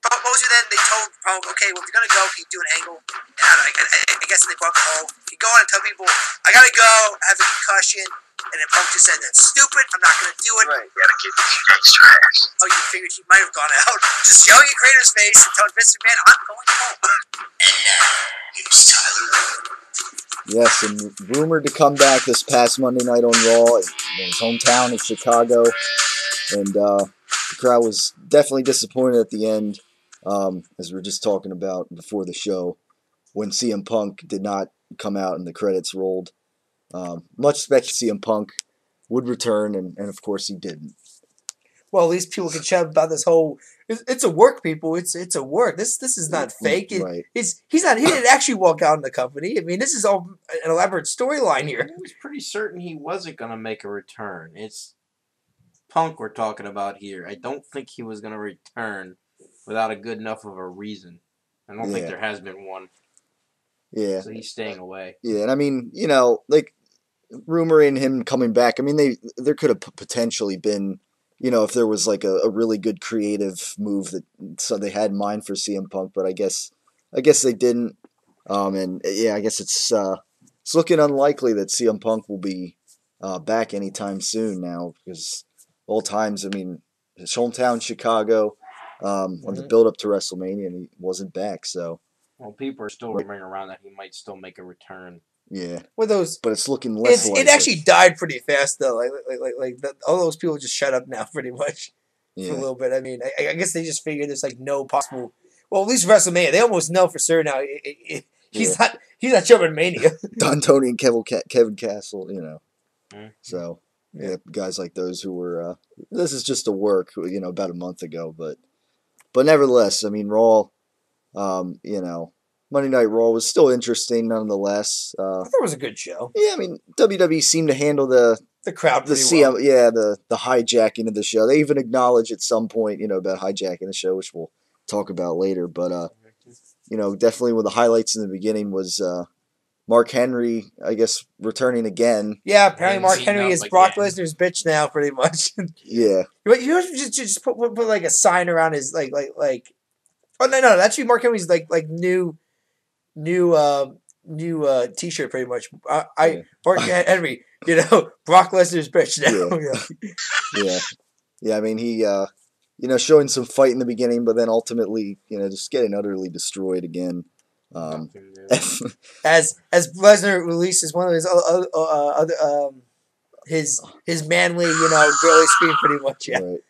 Mosley then, they told Punk, okay, well, if you're going to go, can you do an angle? And I guess they brought the whole, you go on and tell people, I got to go, I have a concussion. And then Punk just said, that's stupid, I'm not going to do it. Right. You got to keep this gangster ass. Oh, you figured he might have gone out, just yelling at Crater's face and telling Vince McMahon, I'm going home. And here's Tyler. Yes, and rumored to come back this past Monday night on Raw in his hometown of Chicago. And the crowd was definitely disappointed at the end, as we were just talking about before the show, when CM Punk did not come out and the credits rolled. Much expected CM Punk would return, and of course he didn't. Well, at least people can chat about this whole. It's a work, people. It's a work. This is not fake. Right. He's not. He didn't actually walk out in the company. I mean, this is all an elaborate storyline here. I was pretty certain he wasn't going to make a return. It's Punk we're talking about here. I don't think he was going to return without a good enough of a reason. I don't think there has been one. Yeah. So he's staying away. Yeah, and I mean, like rumoring him coming back. I mean, there could have potentially been, if there was like a really good creative move that they had in mind for CM Punk, but I guess they didn't. And yeah, I guess it's looking unlikely that CM Punk will be back anytime soon now, because all times, I mean, his hometown Chicago, on the build up to WrestleMania, and he wasn't back. So, well, people are still rumoring around that he might still make a return. Yeah, with those, but it's looking less. It actually died pretty fast though. All those people just shut up now, pretty much for a little bit. I mean, I guess they just figured there's like no possible. Well, at least WrestleMania, they almost know for sure now. He's not jumping Mania. Don Tony and Kevin Castle, So yeah, guys like those who were. This is just a work, about a month ago, but nevertheless, I mean, Raw, Monday Night Raw was still interesting nonetheless. I thought it was a good show. Yeah, I mean, WWE seemed to handle the crowd pretty well. The hijacking of the show. They even acknowledge at some point, about hijacking the show, which we'll talk about later. But definitely one of the highlights in the beginning was Mark Henry, I guess, returning again. Yeah, apparently Mark Henry is Brock Lesnar's bitch now, pretty much. Yeah. But just put like a sign around his like. Oh no! Actually, Mark Henry's like new T-shirt, pretty much. Mark Henry, Brock Lesnar's bitch now. Yeah. I mean, he showing some fight in the beginning, but then ultimately, just getting utterly destroyed again. As Lesnar releases one of his other his manly girly scream, pretty much. Yeah. Right.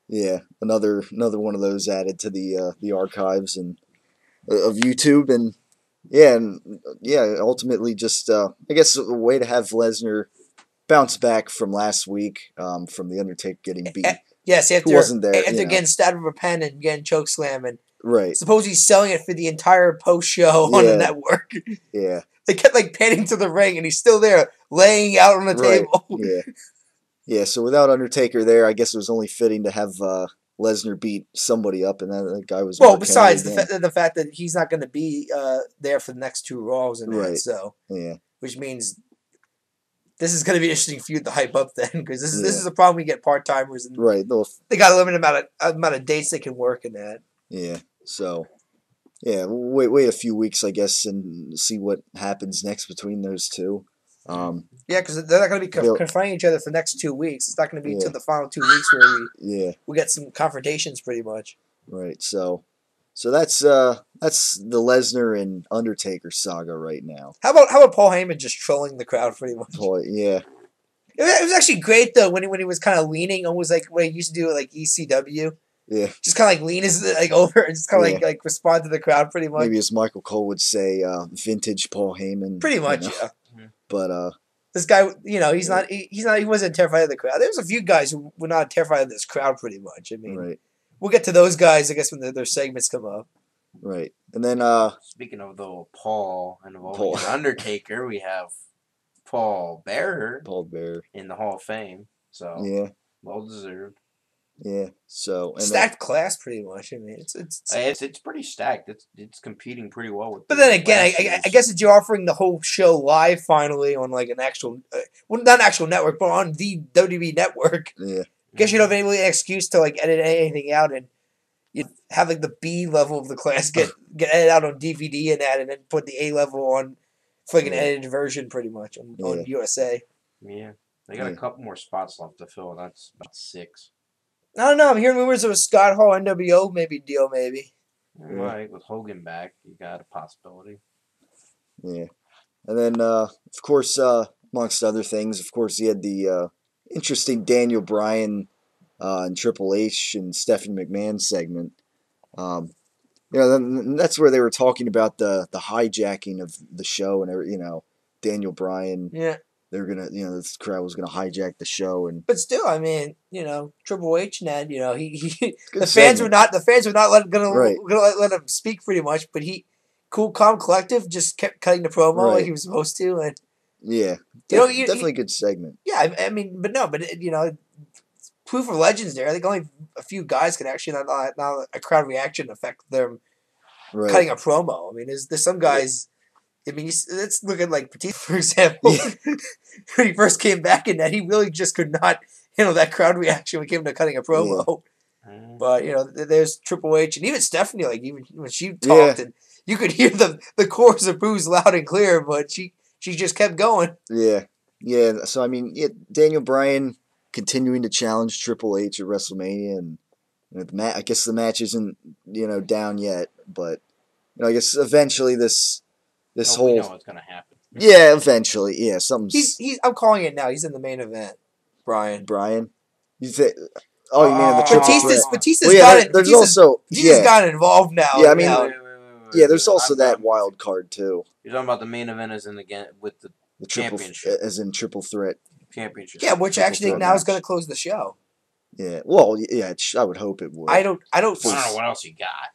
Yeah, another one of those added to the archives and of YouTube, and ultimately just I guess a way to have Lesnar bounce back from last week, from the Undertaker getting beat. Yes, after wasn't there after getting stabbed with a pen and getting chokeslam, and right. Suppose he's selling it for the entire post show on the network. Yeah, they kept panning to the ring, and he's still there laying out on the table. Yeah. Yeah, so without Undertaker there, I guess it was only fitting to have Lesnar beat somebody up, and that guy was. Well, besides the fact that he's not going to be there for the next two Raws, so which means this is going to be an interesting feud to hype up then, because this is the problem we get part timers, and they got a limited amount of dates they can work in that. Yeah, so we'll wait a few weeks, I guess, and see what happens next between those two. Because they're not going to be confronting each other for the next 2 weeks. It's not going to be until the final 2 weeks where we get some confrontations, pretty much. Right. So that's the Lesnar and Undertaker saga right now. How about Paul Heyman just trolling the crowd, pretty much? Yeah. It was actually great though when he was kind of leaning, almost like what he used to do at ECW. Yeah. Just kind of lean his over and just kind of like respond to the crowd, pretty much. Maybe as Michael Cole would say, vintage Paul Heyman. Pretty much, yeah. But this guy, he wasn't terrified of the crowd. There was a few guys who were not terrified of this crowd, pretty much. I mean, we'll get to those guys, I guess, when their segments come up. Right, and then speaking of Paul and the Undertaker, we have Paul Bearer in the Hall of Fame. So well deserved. Yeah, so stacked class, pretty much. I mean, it's pretty stacked. It's competing pretty well with. But then again, I guess that you're offering the whole show live finally on like an actual, not an actual network, but on the WWE network. Yeah, I guess you don't have any excuse to like edit anything out, and you'd have like the B level of the class get edited out on DVD and that, and then put the A level on for like an edited version, pretty much on USA. Yeah, they got a couple more spots left to fill, and that's about 6. I don't know. I'm hearing rumors of a Scott Hall NWO deal. All right, with Hogan back, you got a possibility. Yeah, and then of course, amongst other things, of course, you had the interesting Daniel Bryan and Triple H and Stephanie McMahon segment. That's where they were talking about the hijacking of the show and Daniel Bryan. Yeah. They're gonna, this crowd was gonna hijack the show, but still, I mean, Triple H and that, the fans were not let him speak pretty much, but he, cool, calm, collective, just kept cutting the promo like he was supposed to, and definitely a good segment. Yeah, I mean, proof of legends there. I think only a few guys can actually not a crowd reaction affect them cutting a promo. I mean, there's some guys. I mean, let's look at like Batista, for example. When he first came back in that, he really just could not handle that crowd reaction when it came to cutting a promo. Yeah. But, there's Triple H and even Stephanie, like even when she talked and you could hear the chorus of boos loud and clear, but she just kept going. Yeah. Yeah. So, I mean, Daniel Bryan continuing to challenge Triple H at WrestleMania, and I guess the match isn't, down yet, but, I guess eventually this whole. We know what's going to happen. Yeah, eventually. Yeah, something's. I'm calling it now. He's in the main event. Brian. You think? Oh, you mean the triple threat? Batista's got it. There's also. Batista's got involved now. Yeah, I mean. Wait, there's also that wild card too. You're talking about the main event as in with the championship, as in triple threat championship. Yeah, which actually now is going to close the show. Yeah. Well, yeah. I would hope it would. I don't know what else you got.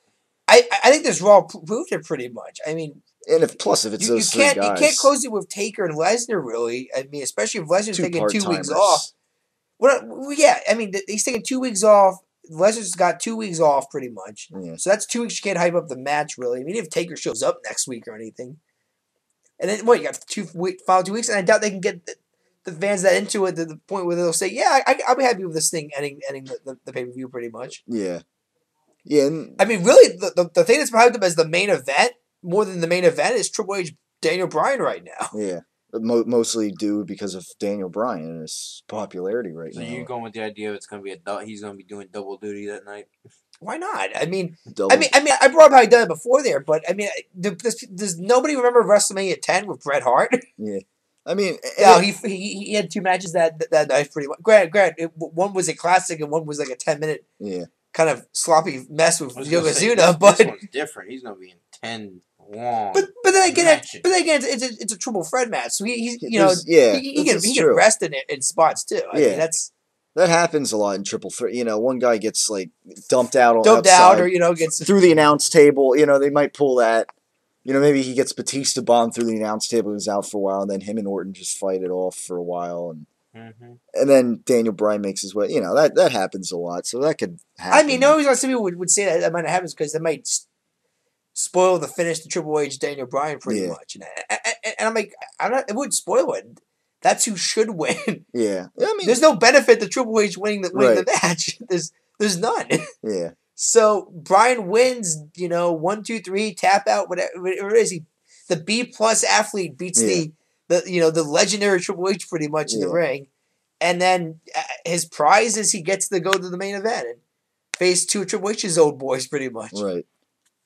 I think this Raw proved it pretty much. I mean. And if it's those three guys. You can't close it with Taker and Lesnar, really. I mean, especially if Lesnar's taking 2 weeks off. Well, yeah, I mean, he's taking 2 weeks off. Lesnar's got 2 weeks off, pretty much. Yeah. So that's 2 weeks you can't hype up the match, really. I mean, if Taker shows up next week or anything. And then, you got 2 weeks, and I doubt they can get the fans that into it to the point where they'll say, yeah, I'll be happy with this thing ending the pay-per-view, pretty much. Yeah. Yeah. I mean, hyped the thing that's behind them as the main event, more than the main event, is Triple H Daniel Bryan right now. Yeah. Mostly due because of Daniel Bryan and his popularity right now. So you're going with the idea he's going to be doing double duty that night? Why not? I mean, I brought up how he done it before there, but I mean, does nobody remember WrestleMania 10 with Bret Hart? Yeah. I mean, he had 2 matches that night pretty much. Granted, one was a classic and one was like a 10-minute kind of sloppy mess with Yokozuna, but this one's different. He's going to be in 10 long. But then again, it's a triple threat match, so he can rest in spots too. I mean, that happens a lot in triple threat. One guy gets like dumped out or gets through the announce table. They might pull that. Maybe he gets Batista bombed through the announce table. He's out for a while, and then him and Orton just fight it off for a while, and then Daniel Bryan makes his way. That happens a lot, so that could happen. I mean, no reason some people would say that might happen because that might spoil the finish to Triple H Daniel Bryan pretty much, and I'm like, it wouldn't spoil it. That's who should win. Yeah, I mean, there's no benefit to Triple H winning the match. There's none. Yeah. So Bryan wins. 1, 2, 3, tap out. Whatever it is, the B+ athlete beats the legendary Triple H pretty much in the ring, and then his prize is he gets to go to the main event and face 2 of Triple H's old boys pretty much. Right.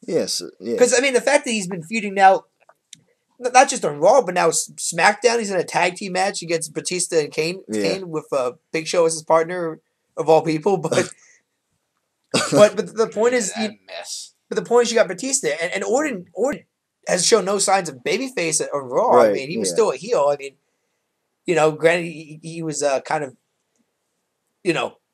Yes. Because I mean, the fact that he's been feuding now, not just on Raw, but now SmackDown. He's in a tag team match against Batista and Kane. Kane with Big Show as his partner of all people. But but the point is, But the point is, you got Batista and Orton. Orton has shown no signs of babyface on Raw. Right, I mean, he was still a heel. I mean, granted, he was kind of,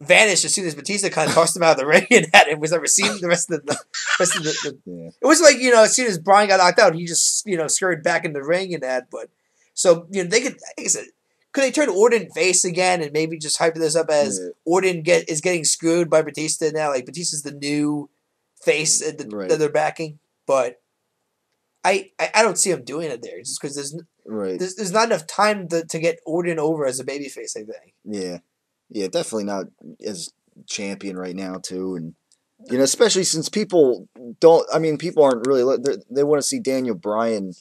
vanished as soon as Batista kind of tossed him out of the ring and was never seen the rest of the. It was like as soon as Bryan got knocked out, he just scurried back in the ring and that. But so they could, like I said, could they turn Orton face again and maybe just hype this up as Orton is getting screwed by Batista now? Like Batista's the new face that they're backing, but I don't see him doing it there just because there's not enough time to get Orton over as a babyface. I think. Yeah, definitely not as champion right now too, and You know, especially since people don't. I mean, people aren't really. They want to see Daniel Bryan.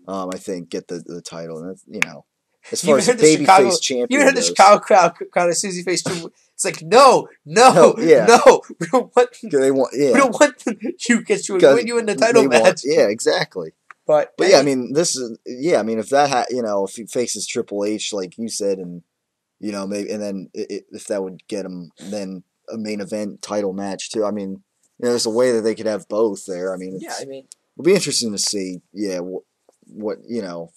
I think get the title, and you know, as far as the babyface champion you heard the goes. Chicago crowd as soon as he faced Triple. It's like no, we don't want. They want, we don't want you get you win you in the title match. Exactly. But yeah, I mean, this is I mean, if that you know, if he faces Triple H like you said, and you know, maybe, and then if that would get him then a main event title match too. I mean, you know, there's a way that they could have both there. I mean, it'll be interesting to see. Yeah, what you know.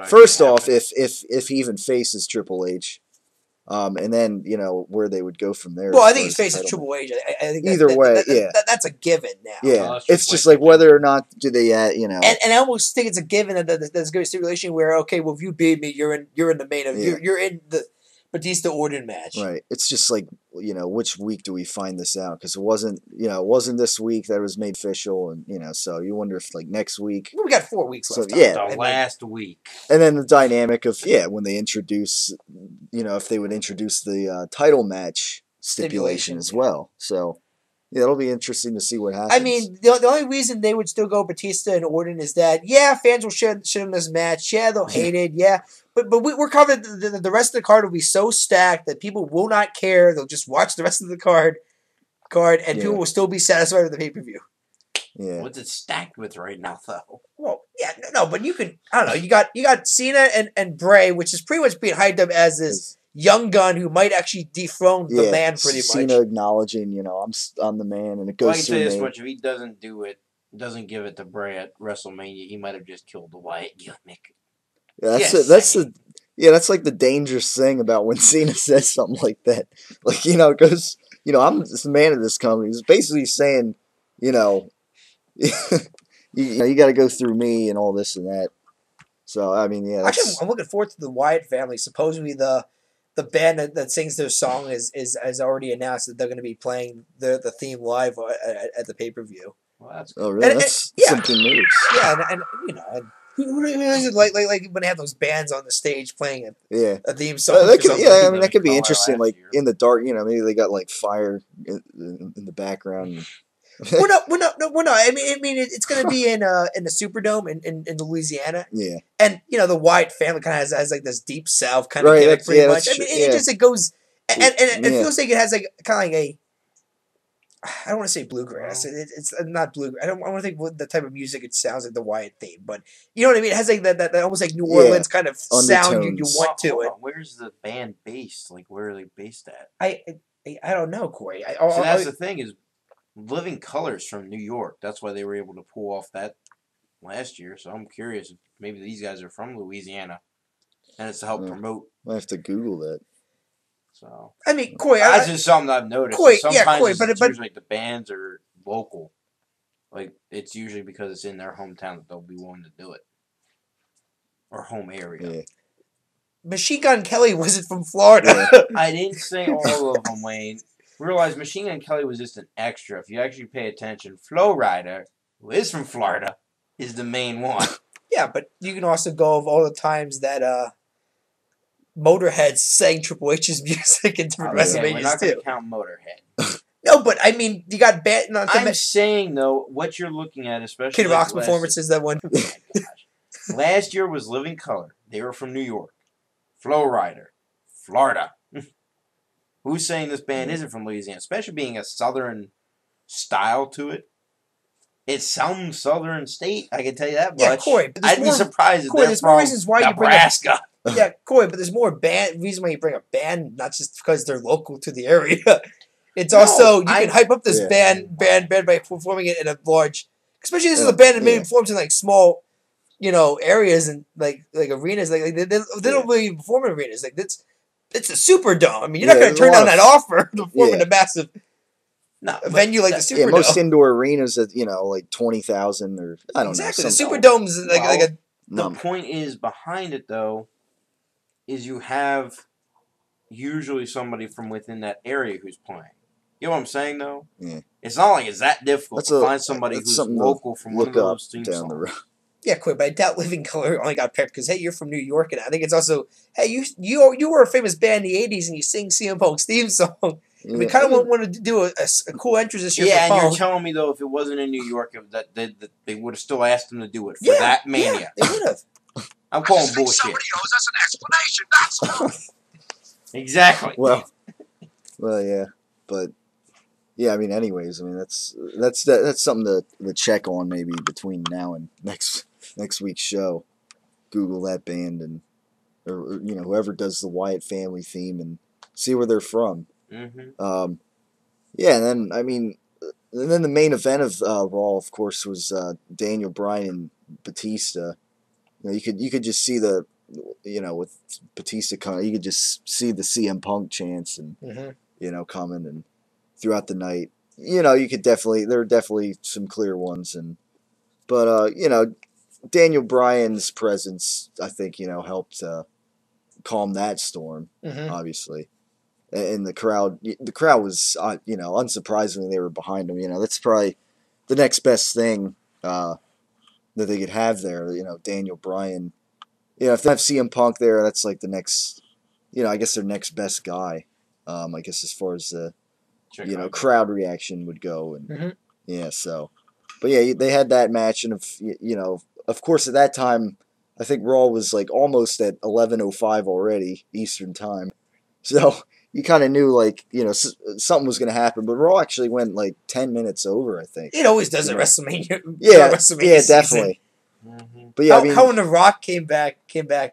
First off, if he even faces Triple H, and then you know where they would go from there. Well, I think he's facing Triple H. I think either way, that's a given now. Yeah, it's just like whether or not do they, you know. And I almost think it's a given that there's going to be a stipulation where okay, well, if you beat me, you're in the main event. You're in the Batista Orton match. Right. It's just like, you know, which week do we find this out? Because it wasn't this week that it was made official, and you know, so you wonder if like next week. Well, we got 4 weeks left. So, the last week. And then the dynamic of when they introduce, you know, if they would introduce the title match stipulation as well. So. Yeah, it'll be interesting to see what happens. I mean, the only reason they would still go Batista and Orton is that, fans will shit on this match. Yeah, they'll hate it. Yeah. But we're covered. The rest of the card will be so stacked that people will not care. They'll just watch the rest of the card, and people will still be satisfied with the pay-per-view. Yeah. What's it stacked with right now, though? Well, no, but you can, I don't know, you got Cena and Bray, which is pretty much being hyped up as this young gun who might actually dethrone the man pretty much. Cena acknowledging, you know, I'm the man, and it goes through me. I can tell you this much, if he doesn't do it, doesn't give it to Bray at WrestleMania, he might have just killed the Wyatt gimmick. Yeah, that's like the dangerous thing about when Cena says something like that. Like, you know, it goes, you know, I'm the man of this company. He's basically saying, you know, you got to go through me and all this and that. So, I mean, Actually, I'm looking forward to the Wyatt family. Supposedly the band that sings their song is already announced that they're going to be playing the theme live at the pay-per-view. Well, that's cool. Oh, really? That's something new. Yeah, and you know, who is it like when they have those bands on the stage playing a theme song? I mean, that could be interesting. Like in the dark, you know, maybe they got like fire in the background. Well, no. I mean, it's going to be in the Superdome in Louisiana. Yeah. And you know, the Wyatt family kind of has like this deep South kind of gimmick, pretty much. I mean, it goes, and it feels like it has like kind of like a. I don't want to say bluegrass. It's not bluegrass. I want to think what the type of music it sounds like the Wyatt theme, but you know what I mean. It has like that almost like New Orleans kind of sound you want to it. Where's the band based? Like, where are they based at? I don't know, Corey. So that's the thing is. Living Color's from New York. That's why they were able to pull off that last year. So I'm curious if maybe these guys are from Louisiana, and it's to help promote. I have to Google that. So I mean, Corey, that's just something I've noticed. Corey, sometimes it's usually like the bands are local. Like it's usually because it's in their hometown that they'll be willing to do it, or home area. Yeah. Machine Gun Kelly wasn't from Florida. Yeah. I didn't say all of them, Wayne. Realize Machine Gun Kelly was just an extra. If you actually pay attention, Flo Rida, who is from Florida, is the main one. Yeah, but you can also go of all the times that Motorhead sang Triple H's music in different WrestleManias we're not going to count Motorhead. No, but I mean, you got bad. I'm saying though, what you're looking at, especially Kid Rock's performances, that one. Oh my gosh. Last year was Living Color. They were from New York. Flo Rida, Florida. Who's saying this band isn't from Louisiana? Especially being a southern style to it. It's some southern state, I can tell you that much. Yeah, Corey, I'd be surprised if they're from reasons why Nebraska. Yeah, Corey, but there's more reason why you bring a band, not just because they're local to the area. It's also, you can hype up this band by performing it in a large, especially this is a band that maybe performs in like small, you know, areas and like arenas. Like they don't really perform in arenas. Like it's a Superdome. I mean, you're not going to turn down that offer to perform in a massive venue like the Superdome. Yeah, most indoor arenas at, you know, like 20,000 or I don't know. Exactly. The Superdome's like a... The point is behind it, though, is you have usually somebody from within that area who's playing. You know what I'm saying, though? Yeah. It's not like it's that difficult to find somebody who's local from one of those teams down the road. Yeah, quick, but I doubt Living Color only got picked because, hey, you're from New York, and I think it's also, hey, you were a famous band in the 80s, and you sing CM Punk's theme song. Yeah. We kind of wanted to do a cool entrance this year. Yeah, for and Punk. you're telling me though, if it wasn't in New York, that they would have still asked him to do it for that Mania. Yeah, they would have. I'm calling bullshit. Somebody owes us an explanation. That's all. Exactly. Well, yeah, but yeah, I mean, anyways, I mean that's something to check on maybe between now and next week's show. Google that band and or whoever does the Wyatt family theme and see where they're from. Mm-hmm. Yeah, and then I mean, and then the main event of Raw, of course, was Daniel Bryan and Batista. You could just see the with Batista coming, you could just see the CM Punk chants and coming and throughout the night. You could there were definitely some clear ones but Daniel Bryan's presence, I think, helped calm that storm, obviously. And the crowd was, unsurprisingly, they were behind him. That's probably the next best thing that they could have there. Daniel Bryan. If they have CM Punk there, that's like the next, I guess their next best guy. I guess as far as the, crowd reaction would go, and yeah, so, but yeah, they had that match, and of course, at that time, I think Raw was like almost at 11:05 already Eastern time, so you kind of knew something was going to happen. But Raw actually went like 10 minutes over, I think. It always does at WrestleMania. Yeah, WrestleMania definitely. Mm-hmm. But yeah, how when The Rock came back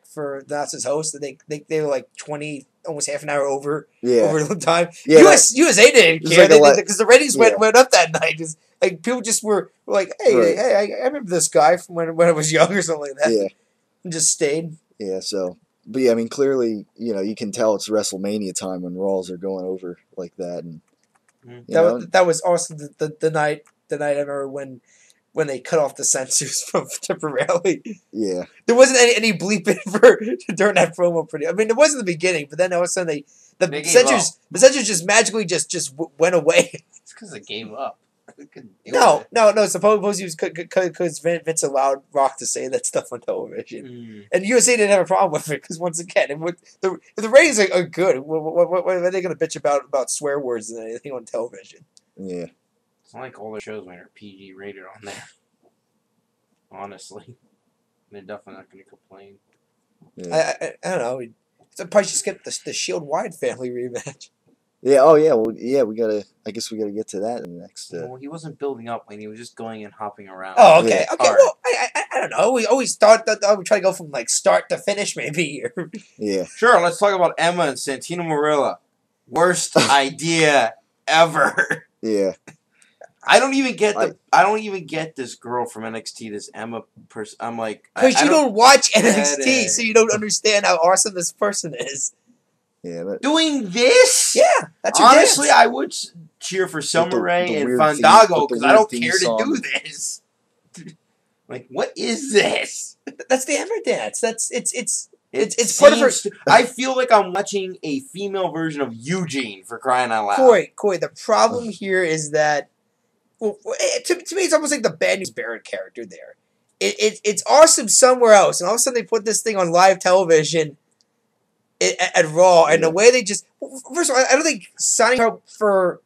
for announced as host, they were like 20, almost half an hour over the time. Yeah, USA didn't care because the ratings went up that night. Just, like people just were like, hey, I remember this guy from when I was young or something like that. Yeah, and just stayed. Yeah, so, but yeah, I mean, clearly, you can tell it's WrestleMania time when Raws are going over like that, and that was also the night I remember when they cut off the censors from temporarily. Yeah. There wasn't any bleeping during that promo. I mean, it was in the beginning, but then all of a sudden the censors just magically just went away. It's because they gave up. No. Suppose he was because Vince allowed Rock to say that stuff on television, and USA didn't have a problem with it because once again, if the ratings are good, what are they going to bitch about swear words and anything on television? Yeah. It's not like all the shows when they're PG rated on there. Honestly, they're definitely not going to complain. Yeah. I don't know. So probably just get the Shield Wyatt family rematch. Yeah. Oh yeah. Well, yeah. I guess we got to get to that in the next. Well, he wasn't building up when he was just going and hopping around. Oh, okay. Yeah. Okay. Well, I don't know. We always thought that I would try to go from like start to finish, maybe. Yeah. Sure. Let's talk about Emma and Santino Marella. Worst idea ever. Yeah. I don't even get this girl from NXT, this Emma person. I'm like, because you don't watch NXT, so you don't understand how awesome this person is. Yeah, doing this. Yeah, that's your honestly, dance. I would cheer for Summer Rae and Fandango because I don't care to do this. Like, what is this? That's the Emma dance. It's part of her. I feel like I'm watching a female version of Eugene, for crying out loud. Corey, the problem here is that. Well, to me, it's almost like the Bad News Barrett character there. It's awesome somewhere else, and all of a sudden they put this thing on live television at Raw, and the way they just... First of all, I don't think signing her up for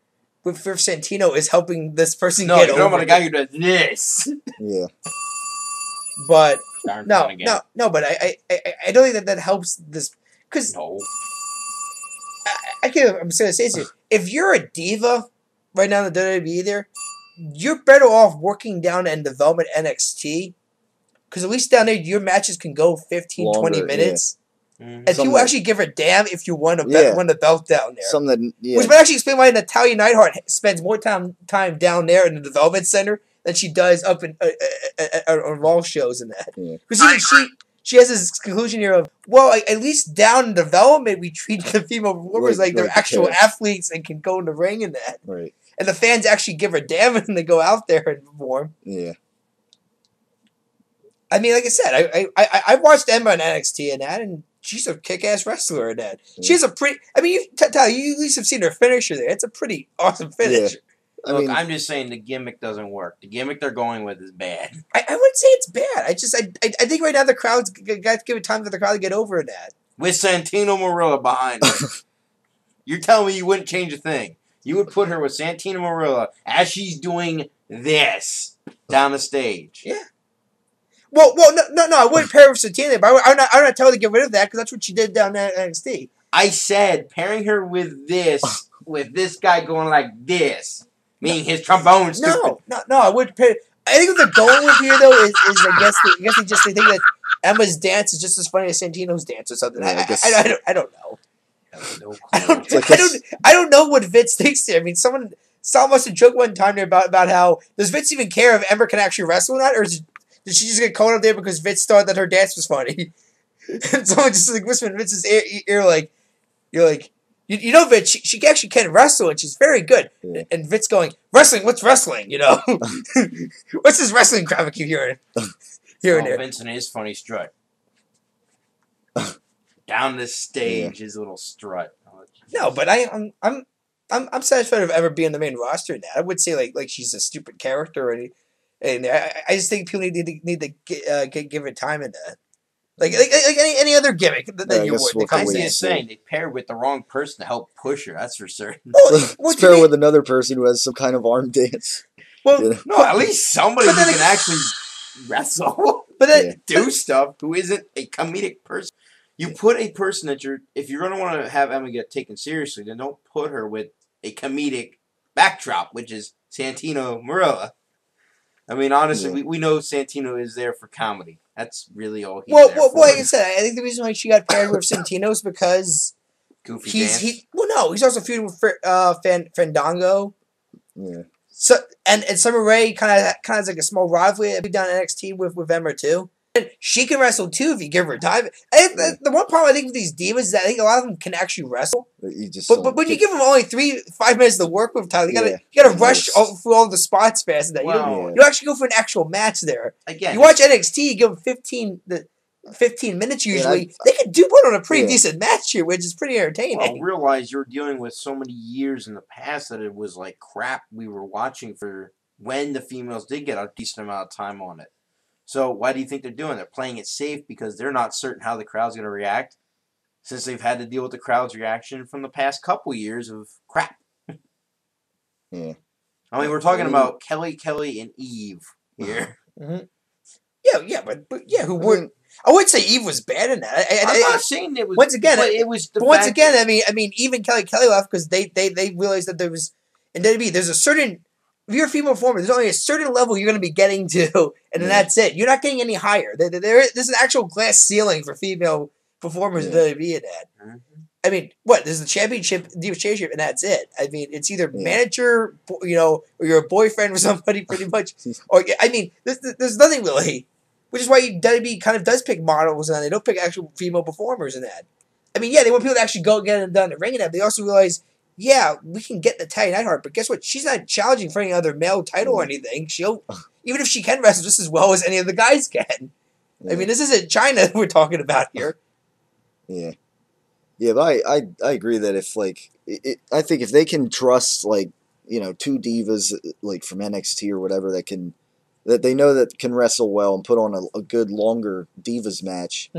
Santino is helping this person get over. No, about a guy who does this. Yeah. But, no, but I don't think that helps this... Because... No. I'm going to say this. If you're a diva right now in the WWE there... You're better off working down and development NXT because at least down there your matches can go 15, 20 minutes. Yeah. Mm-hmm. And people actually give a damn if you won the belt down there. Which might actually explain why Natalya Neidhart spends more time down there in the development center than she does up in on Raw shows and that. Because she has this conclusion here of, well, at least down in development we treat the female performers like they're actual athletes and can go in the ring and that. Right. And the fans actually give her damn when they go out there and perform. Yeah. I mean, like I said, I watched Emma in NXT and that, and she's a kick-ass wrestler in that. Yeah. She has a pretty... I mean, you at least have seen her finisher there. It's a pretty awesome finisher. Yeah. Look, I'm just saying the gimmick doesn't work. The gimmick they're going with is bad. I wouldn't say it's bad. I think right now the crowd's got to give it time for the crowd to get over that. With Santino Marella behind her. You're telling me you wouldn't change a thing. You would put her with Santino Marella as she's doing this down the stage. Yeah. Well, no. I wouldn't pair her with Santino, but I'm not telling her to get rid of that because that's what she did down there at NXT. I said pairing her with this guy going like this, meaning his trombone. No. I wouldn't pair. I think what they're going with here though is I guess they think that Emma's dance is just as funny as Santino's dance or something. Yeah, I don't know. No I don't know what Vince thinks there. I mean, someone must have joked one time there about how does Vince even care if Emma can actually wrestle or not, or did she just get caught up there because Vince thought that her dance was funny? And someone just like whispered in Vince's ear like, you're like, you know, Vince, she actually can wrestle and she's very good. Yeah. And Vince going, wrestling? What's wrestling? You know, what's this wrestling crap I keep hearing? There. Vince and his funny strut. Down the stage, his little strut. No, but I'm satisfied with ever being the main roster now. I would say like she's a stupid character, and I just think people need to give it time in that. Like any other gimmick that you would. I'm just saying they pair with the wrong person to help push her. That's for certain. Let's pair with another person who has some kind of arm dance. Well, no, at least somebody who can actually wrestle, but then do stuff. Who isn't a comedic person? You put a person that if you're going to want to have Emma get taken seriously, then don't put her with a comedic backdrop, which is Santino Marella. I mean, honestly, we know Santino is there for comedy. That's really all he's there for. Like I said, I think the reason why she got paired with Santino is because Goofy dance. He's also feuding with Fandango. Yeah. So and Summer Rae kind of has like a small rivalry down NXT with Emma too. And she can wrestle too if you give her time. The one problem I think with these divas is that I think a lot of them can actually wrestle. But when you give them only 3-5 minutes to work with time, you gotta rush through all the spots fast. And that you actually go for an actual match there. Again, you watch NXT, you give them 15 minutes usually. They can put on a pretty decent match here, which is pretty entertaining. Well, realize you're dealing with so many years in the past that it was like crap we were watching for when the females did get a decent amount of time on it. So why do you think they're doing it? They're playing it safe because they're not certain how the crowd's going to react since they've had to deal with the crowd's reaction from the past couple years of crap. Yeah. I mean, we're talking about Kelly, and Eve here. Mm-hmm. Yeah, but who wouldn't? I wouldn't say Eve was bad in that. I'm not saying it was. Once again, it was. I mean, even Kelly left because they realized that there was in WWE there's a certain. If you're a female performer, there's only a certain level you're going to be getting to, and then that's it. You're not getting any higher. There's an actual glass ceiling for female performers in WWE in that. Mm-hmm. I mean, there's the championship, Divas Championship, and that's it. I mean, it's either manager, or you're a boyfriend with somebody, pretty much. Or I mean, there's nothing really, which is why WWE kind of does pick models, and they don't pick actual female performers in that. I mean, they want people to actually go get it done in the ring, and that. But they also realize. Yeah, we can get Natalya Neidhart, but guess what? She's not challenging for any other male title or anything. She'll, even if she can wrestle just as well as any of the guys can. Yeah. I mean, this isn't China we're talking about here. Yeah. Yeah, but I agree that if, I think if they can trust, two divas, from NXT or whatever that they know that can wrestle well and put on a good, longer divas match,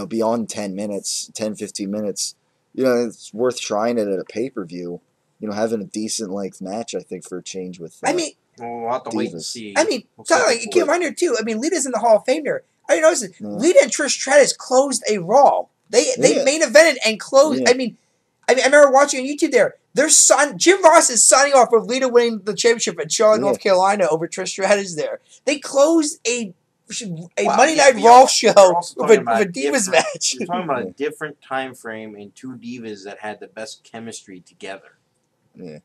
beyond 10 minutes, 10, 15 minutes, it's worth trying it at a pay-per-view. Having a decent length match, I think, for a change with. We'll have to wait and see. I mean, keep in mind here too. I mean, Lita's in the Hall of Fame there. I noticed it. Lita and Trish Stratus closed a Raw. They main evented and closed. Yeah. I mean, I remember watching on YouTube there. Jim Ross is signing off with Lita winning the championship at Charlotte, North Carolina over Trish Stratus there. They closed a Monday Night Raw show with a Divas match. You're talking about a different time frame and two divas that had the best chemistry together. Yeah.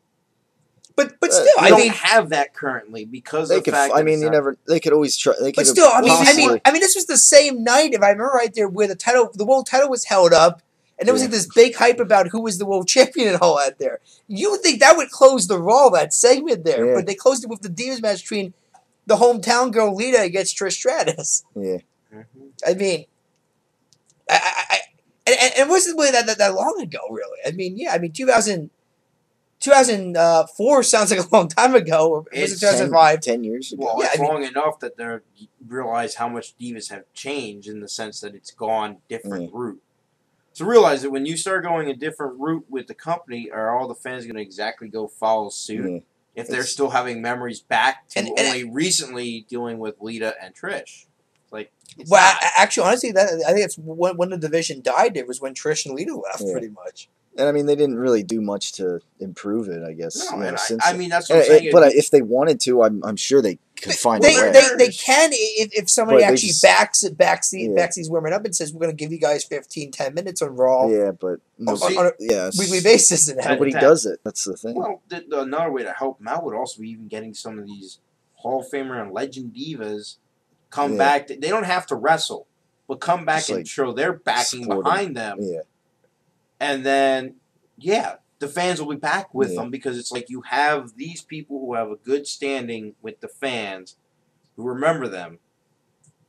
But still, I don't have that currently because of the fact that they could always try. But still, I mean, this was the same night, if I remember right there, where the world title was held up, and there was this big hype about who was the world champion and all that there. You would think that would close the Raw, that segment there, but they closed it with the Divas match between the hometown girl Lita against Trish Stratus. Yeah. Mm-hmm. I mean, it wasn't really that long ago, really. I mean, 2004 sounds like a long time ago. Or was it 2005? 10 years ago. Well, it's long enough that they realize how much divas have changed in the sense that it's gone different route. So realize that when you start going a different route with the company, are all the fans going to exactly go follow suit? Yeah. If they're still having memories back to only recently dealing with Lita and Trish. Like, actually, honestly, I think it's when the division died. It was when Trish and Lita left, pretty much. And I mean, they didn't really do much to improve it, I guess. No, and since I mean, that's what I'm saying. But if they wanted to, I'm sure they could find a way. They can if somebody actually backs these women up and says, we're going to give you guys 15-10 minutes on Raw. Yeah, but on a weekly basis. And nobody does it. That's the thing. Well, another way to help them out would also be even getting some of these Hall of Famer and Legend Divas come back. They don't have to wrestle, but come back and show their backing behind them. Yeah. And then, the fans will be back with them because it's like you have these people who have a good standing with the fans who remember them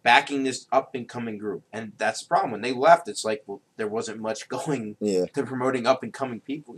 backing this up-and-coming group. And that's the problem. When they left, it's like, well, there wasn't much going to promoting up-and-coming people.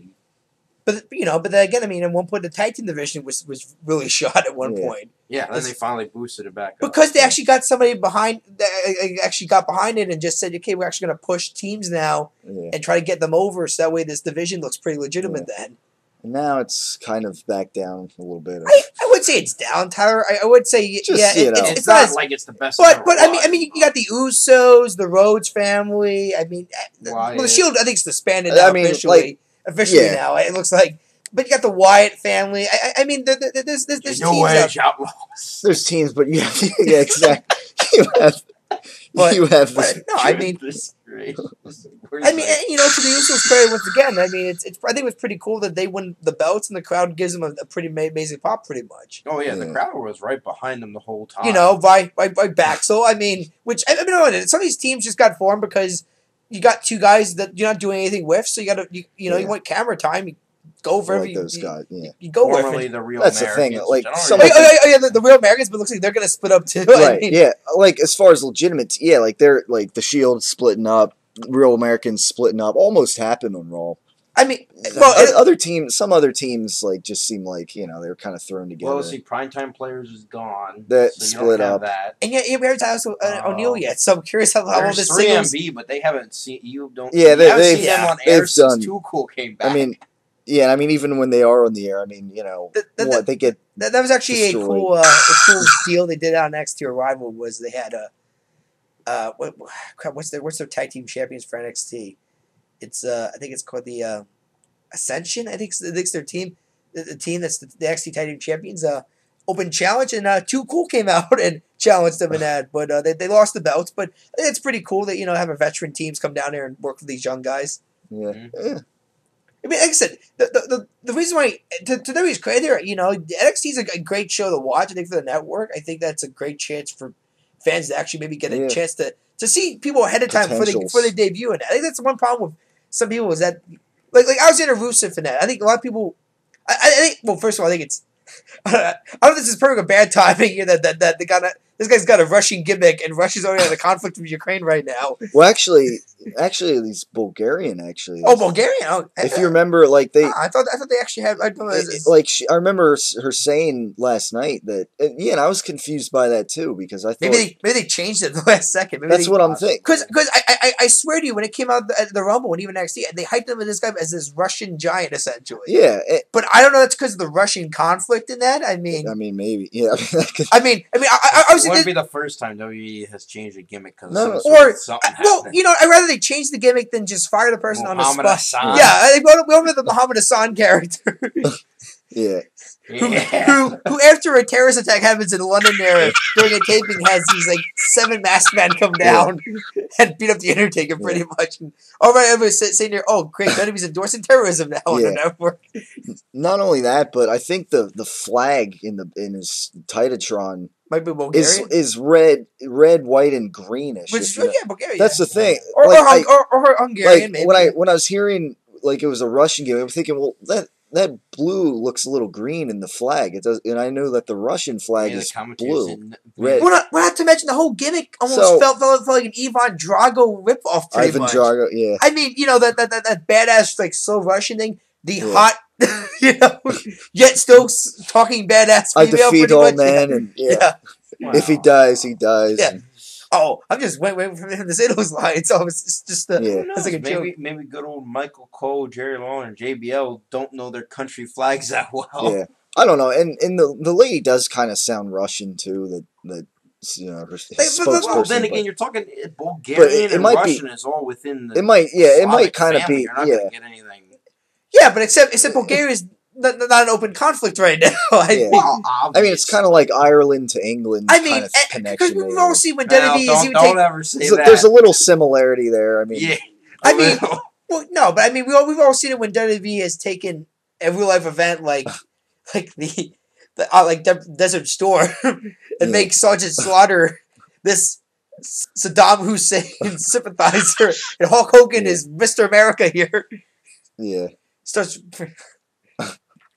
But then again, I mean, at one point, the tag team division was really shot at one point. Yeah, and then they finally boosted it back up. Because they actually got somebody behind it and just said, okay, we're actually going to push teams now and try to get them over so that way this division looks pretty legitimate then. And now it's kind of back down a little bit. I would say it's down, Tyler. I would say, it's not like it's the best. But I mean, you got the Usos, the Rhodes family. I mean, the Shield, I think, is disbanded now officially. Officially now, it looks like. But you got the Wyatt family. I mean, there's teams outlaws. There's teams, but you have exactly. you have. I mean, to the Usos credit once again. I mean, I think it was pretty cool that they win the belts and the crowd gives them a pretty amazing pop, pretty much. Oh yeah, the crowd was right behind them the whole time. By back. So I mean, some of these teams just got formed because you got two guys that you're not doing anything with, so you want camera time. You go for those guys. Yeah, you go Formerly with the real That's Americans. The thing. Like the real Americans, but it looks like they're going to split up too. Right. I mean, like as far as legitimate, like they're like the Shield splitting up, Real Americans splitting up, almost happened on Raw. I mean, some other teams like just seem like they were kind of thrown together. Well, see, Primetime Players is gone. That so split up. That. And yet, we haven't talked about O'Neal yet, so I'm curious how all this 3MB, but they haven't seen you. Don't. Yeah, you haven't seen them on air since Too Cool came back. I mean, even when they are on the air, I mean, they get that was actually destroyed. a cool deal they did on NXT Arrival was they had what's their tag team champions for NXT? It's I think it's called the Ascension. I think it's their team, the team that's the NXT tag team champions. Open challenge and Too Cool came out and challenged them in that, but they lost the belts. But I think it's pretty cool that having veteran teams come down there and work with these young guys. Yeah. I mean, like I said, the reason why to WWE's credit, NXT is a great show to watch. I think for the network, I think that's a great chance for fans to actually maybe get a chance to see people ahead of time before they debut. And I think that's the one problem with some people is that like I was in a Rusev in that. I think a lot of people. I think first of all, I think it's. I don't know if this is perfect or bad timing here that this guy's got a Russian gimmick and Russia's already in a conflict with Ukraine right now. Well, actually, he's Bulgarian. Actually, Bulgarian. If you remember, like they, I thought they actually had. I remember her saying last night that, and I was confused by that too because I thought maybe they changed it at the last second. That's what I'm thinking. Because I swear to you, when it came out at the Rumble and even NXT, they hyped him as this guy as this Russian giant essentially. Yeah, but I don't know. That's because of the Russian conflict in that. I mean, maybe. Yeah. I was. It wouldn't be the first time WWE has changed a gimmick because something I'd rather they change the gimmick than just fire the person on the spot. Hassan. Yeah, I think we went with the Muhammad Hassan character. Yeah. Who after a terrorist attack happens in London there during a taping has these like 7 masked men come down and beat up the Undertaker pretty much. And all right, everybody's saying there, oh great, WWE's endorsing terrorism now on the network. Not only that, but I think the flag in his Titatron might be Bulgarian. Is red, white, and greenish. Bulgarian. That's the thing. Or Hungarian. Maybe. When I was hearing like it was a Russian game, I'm thinking, well, that blue looks a little green in the flag. It does, and I know that the Russian flag is blue. Red. Well, not to mention the whole gimmick almost felt like an Ivan Drago ripoff. Pretty much. Drago, yeah. I mean, that badass like so Russian thing. The hot, yet still talking badass female. I defeat all men, and if he dies, he dies. Yeah. Oh, I'm just waiting for him to say those lines. So it's just it's like a joke. Maybe good old Michael Cole, Jerry Lawler, and JBL don't know their country flags that well. Yeah, I don't know. And the lady does kind of sound Russian too. That her spokesperson. Well, then again, you're talking Bulgarian and Russian is all within the. It might kind of be. You're not going to get anything. Yeah, but except Bulgaria's not an open conflict right now. Well, I mean, it's kind of like Ireland to England. Kind of because connection. we've all seen when WWE don't ever say that. There's a little similarity there. I mean, yeah. Well, no, but I mean, we've all seen it when WWE has taken a real life event like the Desert Storm and make Sergeant Slaughter this Saddam Hussein sympathizer, and Hulk Hogan is Mr. America here. Yeah. Starts.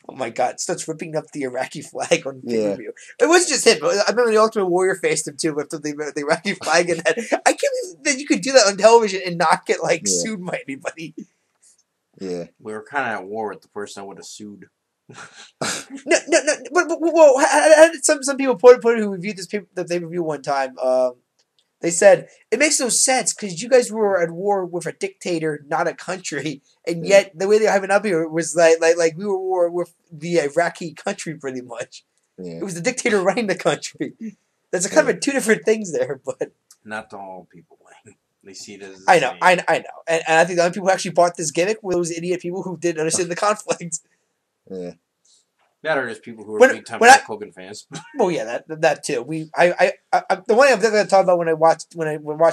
Oh my God! Starts ripping up the Iraqi flag on pay-per-view. It wasn't just him. I remember the Ultimate Warrior faced him too, with the Iraqi flag, and that I can't believe that you could do that on television and not get sued by anybody. Yeah, we were kind of at war with the person that would have sued. No. But well, how did some people put it who reviewed the pay-per-view one time? They said it makes no sense because you guys were at war with a dictator, not a country, and yet the way they have it up here was like we were at war with the Iraqi country, pretty much. Yeah. It was the dictator running the country. That's kind of two different things there, but not to all people, Wayne. They see it as I know, and I think the only people who actually bought this gimmick were those idiot people who didn't understand the conflict. Yeah. That are just people who are big time Hulk Hogan fans. Well, yeah, that too. The one I'm going to talk about when I watch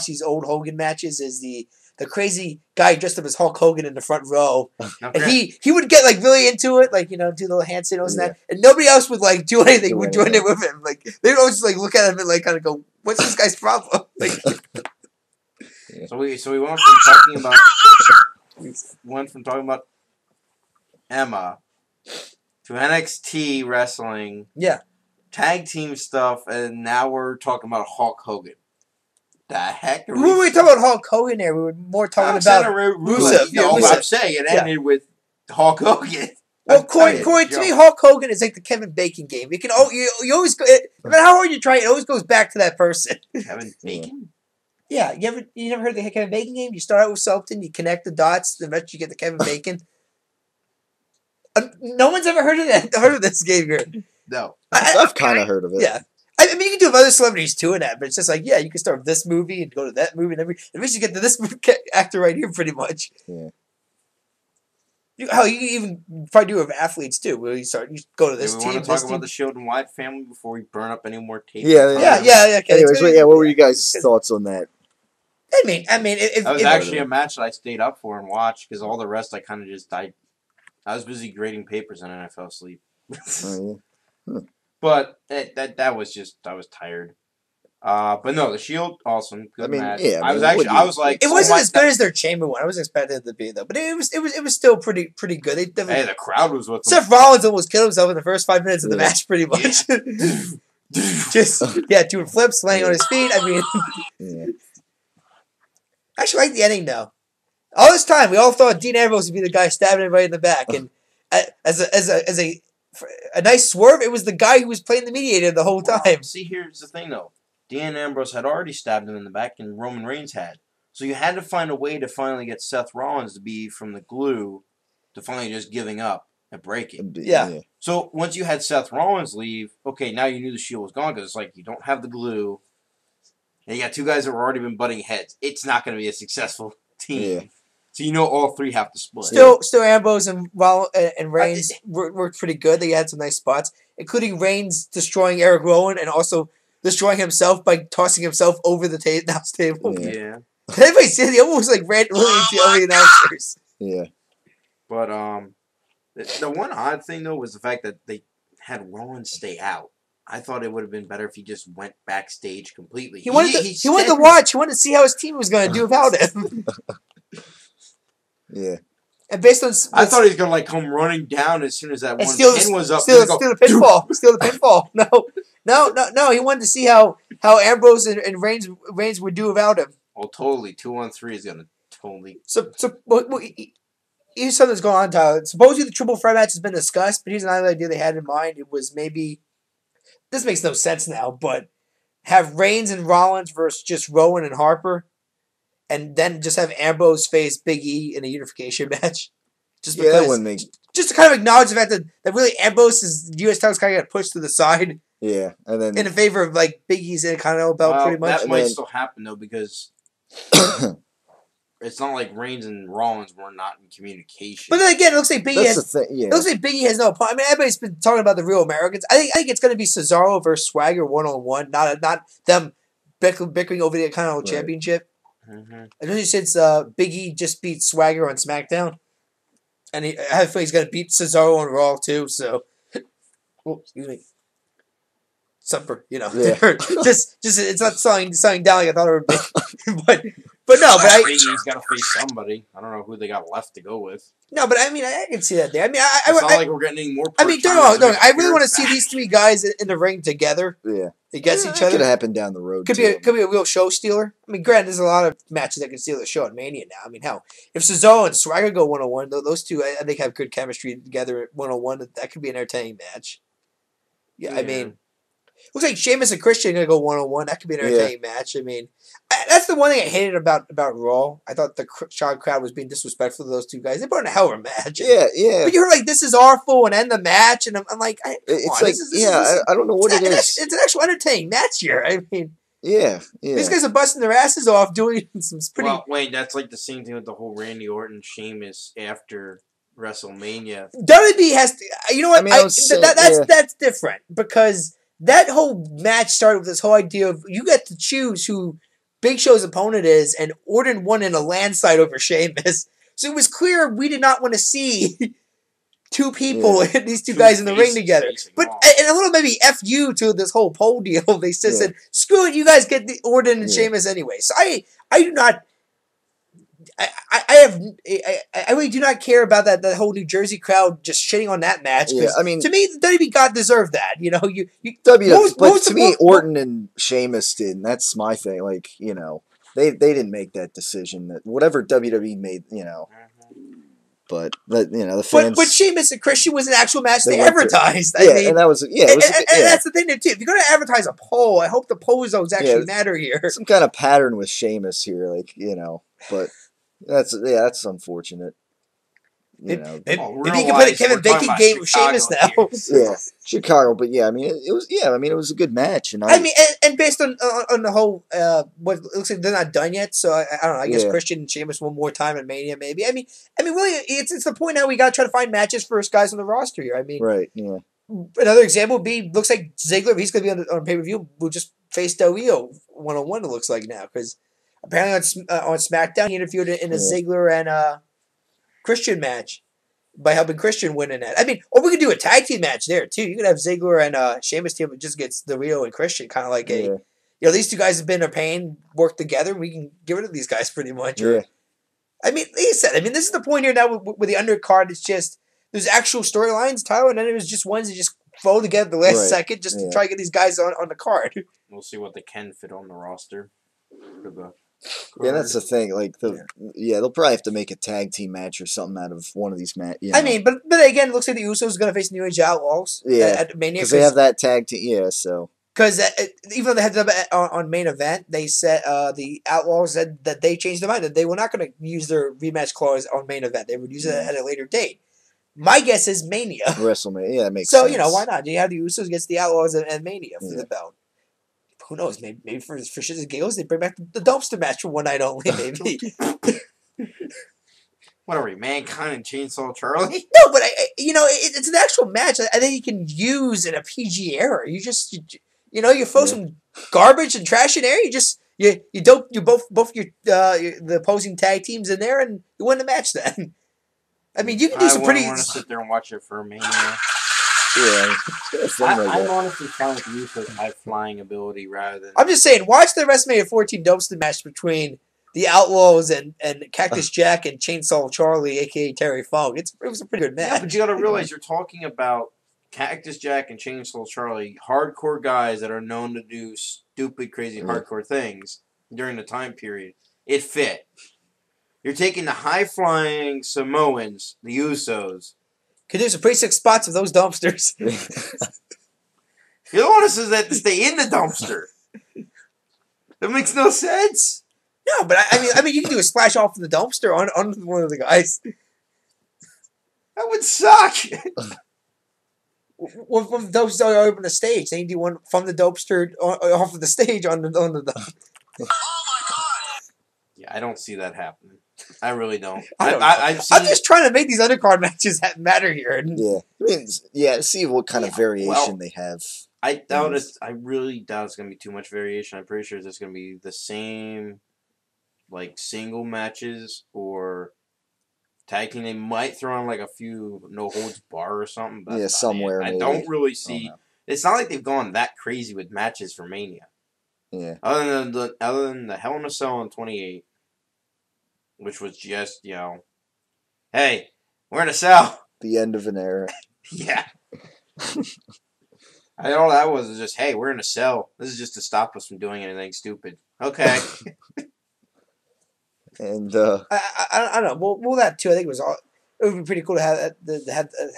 these old Hogan matches is the crazy guy dressed up as Hulk Hogan in the front row, and he would get really into it, do the little hand signals and that, and nobody else would do anything. Would join it with him. They would always just look at him and kind of go, "What's this guy's problem?" So we went from talking about Emma to NXT wrestling, tag team stuff, and now we're talking about Hulk Hogan. The heck? We were talking about Hulk Hogan there. We were more talking about Rusev. I'm saying it ended with Hulk Hogan. Well, Corey, to me, Hulk Hogan is like the Kevin Bacon game. You can you always go, no matter how hard you try, it always goes back to that person. Kevin Bacon. Yeah, you never heard the Kevin Bacon game? You start out with something, you connect the dots, then eventually you get the Kevin Bacon. No one's ever heard of this game here. No. I've kind of heard of it. Yeah. I mean, you can do with other celebrities too in that, but it's just you can start with this movie and go to that movie, and eventually you get to this actor right here, pretty much. Yeah. You can even probably do it with athletes too, where you go to this team. We want to talk about the Shield and Wyatt family before we burn up any more tape. Yeah. Okay. Anyways, what were you guys' thoughts on that? I mean, it was actually a match that I stayed up for and watched because all the rest I kind of just died. I was busy grading papers and then I fell asleep. But that was just I was tired. But no, the Shield, awesome, good match. Yeah, I was like, it wasn't as good as their Chamber one. I was expecting it to be though, but it was still pretty good. The crowd was with them. Seth Rollins almost killed himself in the first 5 minutes of the match, pretty much. Doing flips, laying on his feet. I mean, I actually like the ending though. All this time, we all thought Dean Ambrose would be the guy stabbing everybody in the back, and as a nice swerve, it was the guy who was playing the mediator the whole time. See, here's the thing though. Dean Ambrose had already stabbed him in the back, and Roman Reigns had. So you had to find a way to finally get Seth Rollins to be from the glue to finally just giving up and breaking. Yeah. So once you had Seth Rollins leave, okay, now you knew the Shield was gone because it's like you don't have the glue. And you got two guys that were already been butting heads. It's not going to be a successful team. Yeah. So you know all three have to split. Still Ambrose and Reigns worked pretty good. They had some nice spots, including Reigns destroying Eric Rowan and also destroying himself by tossing himself over the announce table. Yeah. Did anybody see it? He almost ran into the announcers. Yeah. But the one odd thing though was the fact that they had Rowan stay out. I thought it would have been better if he just went backstage completely. He wanted to watch. He wanted to see how his team was going to do without him. Yeah. And based on, I thought he was going to come running down as soon as that one pin was up. Steal the pinfall. Steal the pinfall. No. He wanted to see how Ambrose and Reigns would do without him. Oh, totally. 2-on-3 is going to totally. So here's something that's going on, Tyler. Supposedly the triple threat match has been discussed, but here's another idea they had in mind. It was maybe, this makes no sense now, but have Reigns and Rollins versus just Rowan and Harper, and then just have Ambrose face Big E in a unification match. Just because, that wouldn't make... just to kind of acknowledge the fact that really Ambrose's U.S. title's kind of got pushed to the side. Yeah, and then in favor of like Big E's Intercontinental belt, pretty much. That might still happen though because it's not like Reigns and Rollins were not in communication. But then again, it looks like Big E has. Yeah. It looks like Big E has no opponent. I mean, everybody's been talking about the Real Americans. I think it's going to be Cesaro versus Swagger 1-on-1, not them bickering over the Intercontinental Championship. Mm-hmm. Especially since Big E just beat Swagger on SmackDown, and I have a feeling he's going to beat Cesaro on Raw too. So, excuse me. Supper, you know, just it's not sounding down like I thought it would be, but no, He's got to face somebody. I don't know who they got left to go with. No, but I mean, I can see that there. I mean, it's not like we're getting any more. I mean, don't I really want to see these three guys in the ring together. Yeah, against each other. Could happen down the road. Could be a real show stealer. I mean, granted, there's a lot of matches that can steal the show at Mania now. I mean, hell, if Cesaro and Swagger go 1-on-1, those two I think have good chemistry together 1-on-1. That could be an entertaining match. Yeah, I mean. Looks like Sheamus and Christian are going to go 1-on-1. That could be an entertaining match. I mean, that's the one thing I hated about Raw. I thought the crowd was being disrespectful to those two guys. They put in a hell of a match. Yeah. But you heard like, this is awful and end the match. And I'm like, I don't know what it is. It's an actual entertaining match here. I mean. Yeah. These guys are busting their asses off doing some pretty... Well, wait, that's like the same thing with the whole Randy Orton Sheamus after Wrestlemania. WWE has to... You know what? I mean, that's different because... That whole match started with this whole idea of you get to choose who Big Show's opponent is, and Orton won in a landslide over Sheamus. So it was clear we did not want to see two people, these two guys in the ring together. But and a little maybe F you to this whole poll deal. They just said, screw it, you guys get the Orton and Sheamus anyway. So I do not... I really do not care about that whole New Jersey crowd just shitting on that match. Yeah, I mean, to me, WWE God deserved that. You know, Orton and Sheamus did, and that's my thing. Like, you know, they didn't make that decision. That whatever WWE made, you know. But you know, the fans. But Sheamus and Christian was an actual match they advertised. I mean, and that was and that's the thing there too. If you're going to advertise a poll, I hope the poll results actually matter here. Some kind of pattern with Sheamus here, like, you know, but. That's unfortunate. You know, maybe you can play the Kevin Bacon game with Sheamus now. Yeah, Chicago, but yeah, I mean, it was a good match, and I mean, and based on the whole, what it looks like they're not done yet, so I don't know. I guess Christian and Sheamus one more time at Mania, maybe. I mean, really, it's the point now we got to try to find matches for us guys on the roster here. I mean, right? Yeah. Another example would be looks like Ziggler. If he's going to be on pay per view, will just face Del Rio 1-on-1. It looks like now because. Apparently on SmackDown, he interviewed in a Ziggler and Christian match by helping Christian win in that. I mean, or we could do a tag team match there too. You could have Ziggler and Sheamus team that just gets the Rio and Christian, kind of like you know, these two guys have been a pain, work together. We can get rid of these guys pretty much. I mean, like I said, this is the point here now with the undercard. It's just there's actual storylines, Tyler, and then it was just ones that just fall together the last second just to try to get these guys on the card. We'll see what they can fit on the roster for the. Yeah, that's the thing. Like they'll probably have to make a tag team match or something out of one of these matches. You know? I mean, but again, it looks like the Usos are going to face New Age Outlaws. At Mania because they have that tag team. Yeah, so because even though they had them on main event, they said the Outlaws said that they changed their mind that they were not going to use their rematch clause on main event. They would use it at a later date. My guess is Mania. Wrestlemania. Yeah, that makes sense. So you know why not? You have the Usos against the Outlaws at Mania for the belt. Who knows? Maybe for shits and giggles, they bring back the dumpster match for one night only. Maybe. What are we, Mankind and Chainsaw Charlie? No, but it's an actual match. I think you can use in a PG era. You just you throw some garbage and trash in there. You both the opposing tag teams in there, and you win the match. Then, I mean, you can do some pretty. I want to sit there and watch it for Mania. Yeah, I'm honestly trying to use his high flying ability rather than. I'm just saying, watch the WrestleMania 14 dumpster match between the Outlaws and Cactus Jack and Chainsaw Charlie, aka Terry Funk. It was a pretty good match. Yeah, but you got to realize you're talking about Cactus Jack and Chainsaw Charlie, hardcore guys that are known to do stupid, crazy, hardcore things during the time period. It fit. You're taking the high flying Samoans, the Usos. Could do some pretty sick spots of those dumpsters. You're the one who says that to stay in the dumpster. That makes no sense. No, but I mean, you can do a splash off in the dumpster on one of the guys. That would suck. Well, from the dumpster over the stage, they do one from the dumpster off of the stage on the. Oh my god! Yeah, I don't see that happening. I really don't. I'm just trying to make these undercard matches that matter here. Yeah, I mean, see what kind of variation they have. I doubt it. I really doubt it's gonna be too much variation. I'm pretty sure it's gonna be the same, like single matches or tag team. They might throw in like a few no holds bar or something. But somewhere. I don't really see. It's not like they've gone that crazy with matches for Mania. Yeah. Other than the Hell in a Cell in 28, which was just hey, we're in a cell. The end of an era. Yeah. All that was just, hey, we're in a cell. This is just to stop us from doing anything stupid. Okay. And I don't know. Well, that too. I think it would be pretty cool to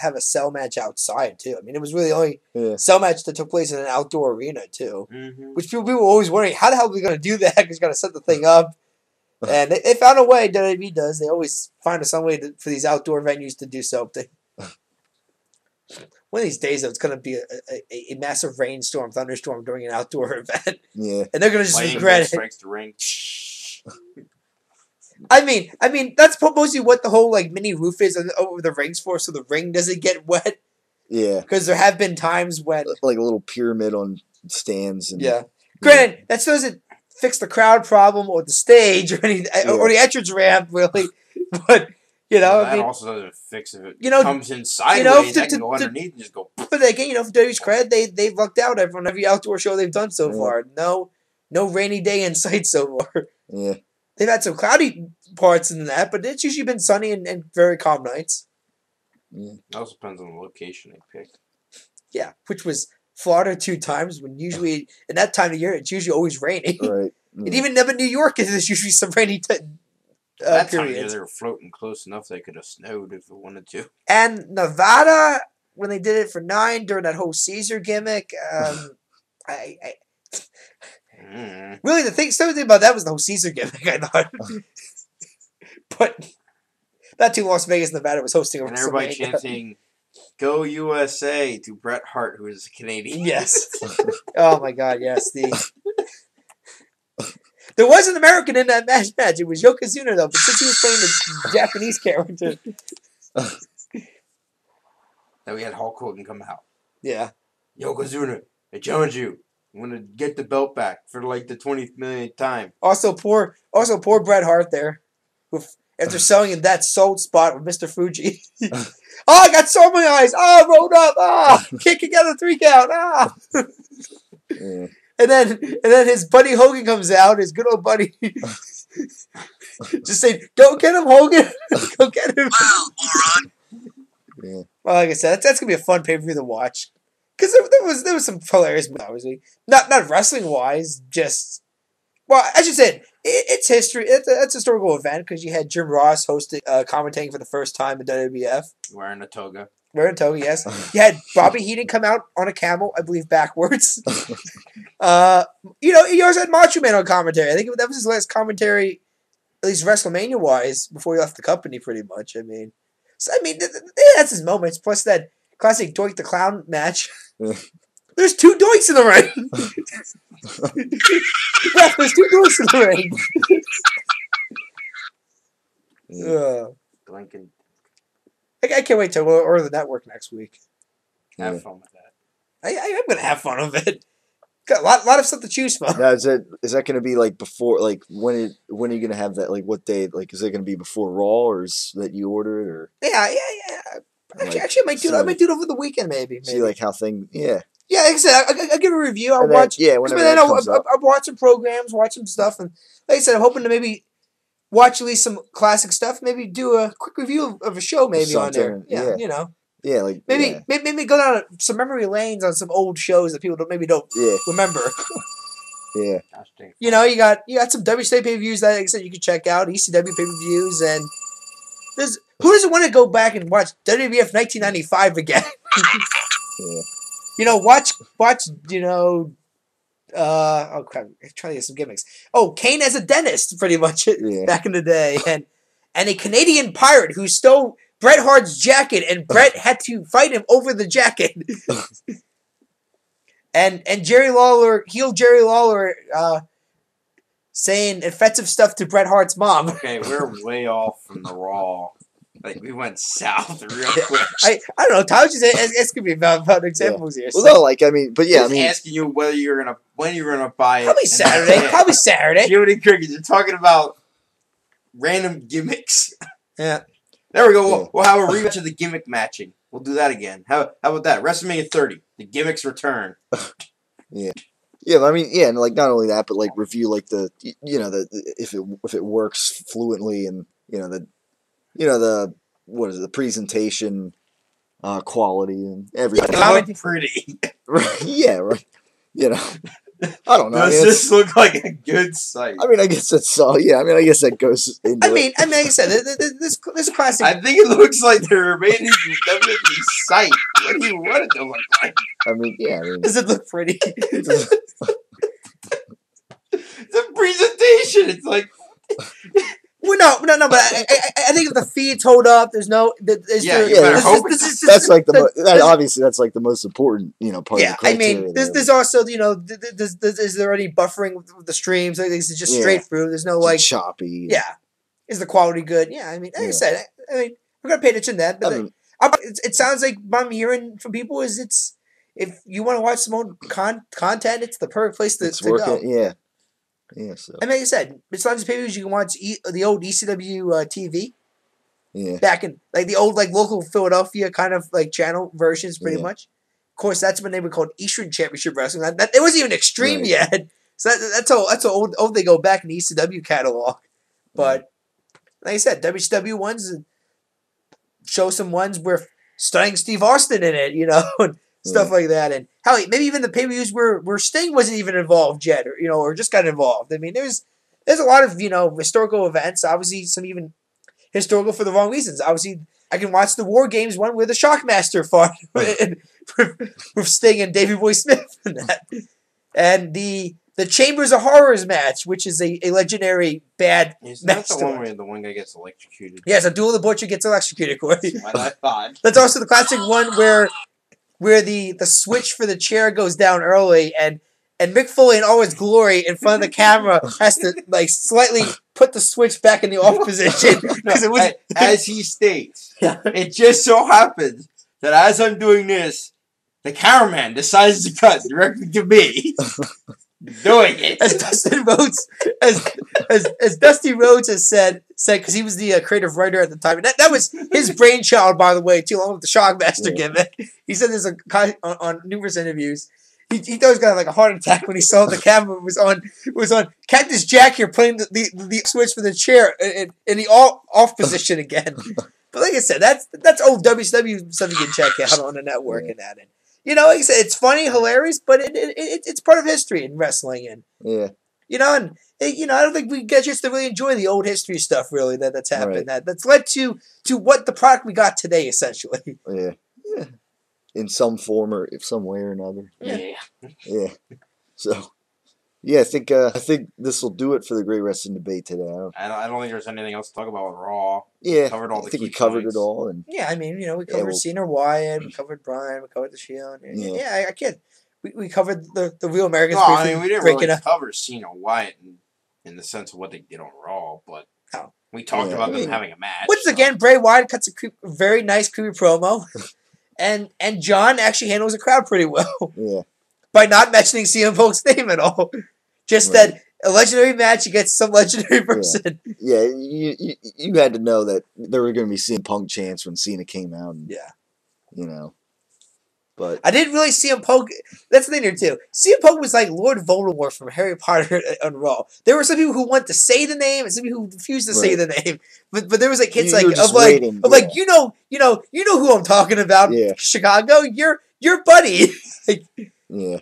have a cell match outside too. I mean, it was really the only cell match that took place in an outdoor arena too. Mm-hmm. Which people were always wondering, how the hell are we going to do that? Because got to set the thing up. And they found a way. WWE does. They always find some way for these outdoor venues to do something. One of these days, though, it's going to be a massive rainstorm, thunderstorm during an outdoor event. Yeah. And they're going to just regret it. Strikes the ring. I mean, that's mostly what the whole mini roof is over the rings for, so the ring doesn't get wet. Yeah. Because there have been times when like a little pyramid on stands. And, Granted, that doesn't fix the crowd problem or the stage or or the entrance ramp really, but. That also doesn't fix if it comes in sideways. I can go underneath and just go. But again, for WWE's credit, they've lucked out on every outdoor show they've done so far. No rainy day in sight so far. Yeah, they've had some cloudy parts in that, but it's usually been sunny and very calm nights. It also depends on the location they picked. Yeah, which was Florida 2 times when usually in that time of year it's usually always raining. Right, and even up in New York, there's usually some rainy. That time of year, they were floating close enough they could have snowed if they wanted to. And Nevada, when they did it for 9 during that whole Caesar gimmick, really the thing about that was the whole Caesar gimmick, I thought. But that too, Las Vegas, Nevada was hosting a WrestleMania. And everybody chanting, "Go USA" to Bret Hart, who is a Canadian. Yes. Oh my God, yes. There was an American in that match. It was Yokozuna, though, but since he was playing the Japanese character. Then we had Hulk Hogan come out. Yeah. Yokozuna, I challenge you. I'm going to get the belt back for the 20th millionth time. Also, poor Bret Hart there. After selling in that sold spot with Mr. Fuji. Oh, I got sore in my eyes. Oh, rolled up. Can't get a 3 count. Yeah. And then his buddy Hogan comes out, his good old buddy. Just saying, go get him, Hogan. Go get him. Wow, moron. Yeah. Well, like I said, that's gonna be a fun pay-per-view to watch. Because there was some hilarious, obviously. Not wrestling wise, just as you said, it's history. It's a historical event because you had Jim Ross hosting, commentating for the first time in WWF, wearing a toga. Yes. You had Bobby Heenan come out on a camel, I believe, backwards. You also had Macho Man on commentary. I think that was his last commentary, at least WrestleMania wise, before he left the company. Pretty much. I mean, that's his moments. Plus that classic Doink the Clown match. There's 2 doinks in the ring. There's 2 doinks in the ring. Blinking. I can't wait to order the network next week. Have fun with that. I'm gonna have fun with it. Got a lot of stuff to choose from. Now, is that going to be before? When are you going to have that? What day? Is it going to be before Raw, or is that you order it? Or yeah. Actually, I might do it over the weekend, maybe. See how thing. Yeah. Yeah, like I said, I'll give a review. I'll watch. Yeah, whenever that comes up. I'll watch some programs, watch some stuff, and like I said, I'm hoping to maybe watch at least some classic stuff. Maybe do a quick review of a show, maybe on there. Yeah. Yeah, maybe go down some memory lanes on some old shows that people don't remember. Yeah. You got some WCW pay-per-views that, like I said, you can check out, ECW pay-per-views, and who doesn't want to go back and watch WWF 1995 again? Yeah. Watch Oh crap! I'm trying to get some gimmicks. Oh, Kane as a dentist, pretty much back in the day, and a Canadian pirate who stole Bret Hart's jacket, and Bret had to fight him over the jacket. and Jerry Lawler, Jerry Lawler, saying offensive stuff to Bret Hart's mom. Okay, we're way off from the Raw. Like, we went south real quick. I don't know. Tyler just asking me about examples here. So. Well, no, like, I mean, but yeah, I mean, asking you when you're gonna buy it. Probably Saturday. Probably Saturday. Jiminy Crickets, you're talking about random gimmicks. Yeah. There we go. Yeah. We'll have a rematch of the gimmick matching. We'll do that again. How about that? WrestleMania 30. The gimmicks return. Yeah. Yeah, I mean, yeah, and like not only that, but like review like the if it works fluently, and the what is it, the presentation quality and everything. Pretty. Right, yeah, right. I don't know. Does this look like a good site? I mean, I guess that's all. Yeah, I mean, I guess that goes into like I said, this classic. I think it looks like the remaining WWE site. What do you want it to look like? I mean, yeah. Does it look pretty? The presentation. It's like. Well, no, but I think if the feeds hold up, there's no. That's obviously that's like the most important part. Yeah, of the criteria. I mean, there's also is there any buffering with the streams? Like, this is just straight through. There's no like choppy. Yeah, is the quality good? Yeah, I mean, like I said, we're gonna pay attention to that. But it sounds like what I'm hearing from people is it's if you want to watch some old content, it's the perfect place to go. Yeah. Yeah, so. I mean, like I said, it's not just pay-per-views. You can watch the old ECW TV. Yeah. Back in like the old like local Philadelphia kind of like channel versions, pretty much. Of course, that's when they were called Eastern Championship Wrestling. It wasn't even Extreme yet. So that's how old they go back in the ECW catalog. But like I said, WCW ones show some ones where stunning Steve Austin in it, and stuff like that, and hell, maybe even the pay-per-views where Sting wasn't even involved yet, or just got involved. I mean, there's a lot of historical events. Obviously, some even historical for the wrong reasons. Obviously, I can watch the War Games one where the Shockmaster fought with Sting and Davey Boy Smith and that, and the Chambers of Horrors match, which is a legendary bad match. That's the one where the one guy gets electrocuted. Yes, Abdullah the Butcher gets electrocuted. Corey. That's what I thought. That's also the classic one where the switch for the chair goes down early, and Mick Foley in all his glory in front of the camera has to like slightly put the switch back in the off position because it was as he states. It just so happens that as I'm doing this, the cameraman decides to cut directly to me. Doing it as Dusty Rhodes, as Dusty Rhodes has said because he was the creative writer at the time, and that was his brainchild, by the way, too, along with the Shockmaster gimmick. He said this on numerous interviews. He thought he was gonna have like a heart attack when he saw the camera was on Cactus Jack here playing the switch for the chair in the off position again. But like I said, that's old WCW stuff you can check out on the network and that. And, like I said, it's funny, hilarious, but it's part of history in wrestling, and I don't think we get just to really enjoy the old history stuff. Really, that's happened. Right. That's led to what the product we got today, essentially. Yeah, in some form or some way or another. Yeah. So, yeah, I think this will do it for the Great Wrestling Debate today. I don't think there's anything else to talk about with Raw. Yeah, We covered it all. And I mean, we covered Cena, Wyatt, we covered Bryan, we covered the Shield. I can't. We covered the Real Americans. No, I mean, we didn't really cover Cena, Wyatt in the sense of what they did on Raw, but we talked about them having a match. Once again, Bray Wyatt cuts a very nice, creepy promo, and John actually handles the crowd pretty well. Yeah. By not mentioning CM Punk's name at all. Just that a legendary match against some legendary person. Yeah, you had to know that there were going to be CM Punk chants when Cena came out. And, but I didn't really see CM Punk. That's the thing here too. CM Punk was like Lord Voldemort from Harry Potter on Raw. There were some people who want to say the name, and some people who refused to say the name. But there was like hits who you know who I'm talking about. Yeah. Chicago, your buddy. Yeah.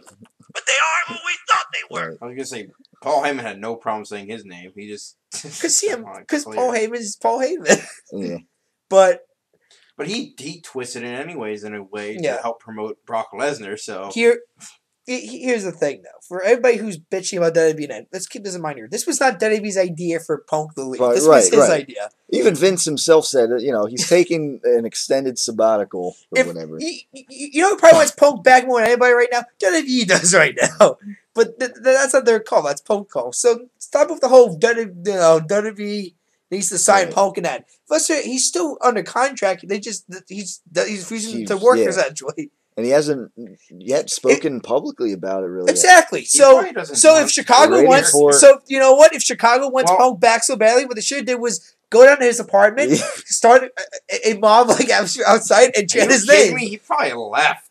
But they aren't what we thought they were. I was gonna say Paul Heyman had no problem saying his name. He just because Paul Heyman is Paul Heyman. Yeah. But he twisted it anyways in a way to help promote Brock Lesnar. So Here's the thing, though. For everybody who's bitching about WWE, let's keep this in mind here. This was not WWE's idea for Punk to leave. This was his idea. Even Vince himself said, he's taking an extended sabbatical or whatever. You know who probably wants Punk back more than anybody right now? WWE does right now. But that's not their call. That's Punk call. So stop with the whole WWE needs to sign Punk and that. Plus, he's still under contract. He's refusing to work essentially. And he hasn't yet spoken publicly about it, really. Exactly. So if Chicago wants, you know what? If Chicago wants Punk back so badly, what they should do was go down to his apartment, start a mob outside, and chant his name. He probably left.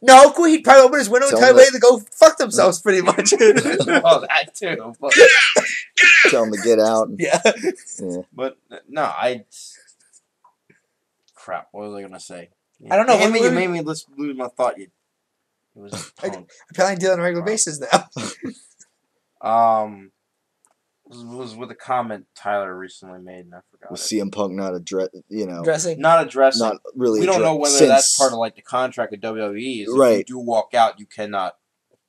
No, he'd probably open his window and tell everybody to go fuck themselves, pretty much. Well, that too. But... Tell them to get out. Yeah. But no, crap. What was I gonna say? I don't know. You made me lose my thought. It was apparently deal on a regular basis now. Was with a comment Tyler recently made, and I forgot. Was CM Punk not dressing? Not addressing. Not really. We don't know whether that's part of like the contract with WWE. Is if you do walk out, you cannot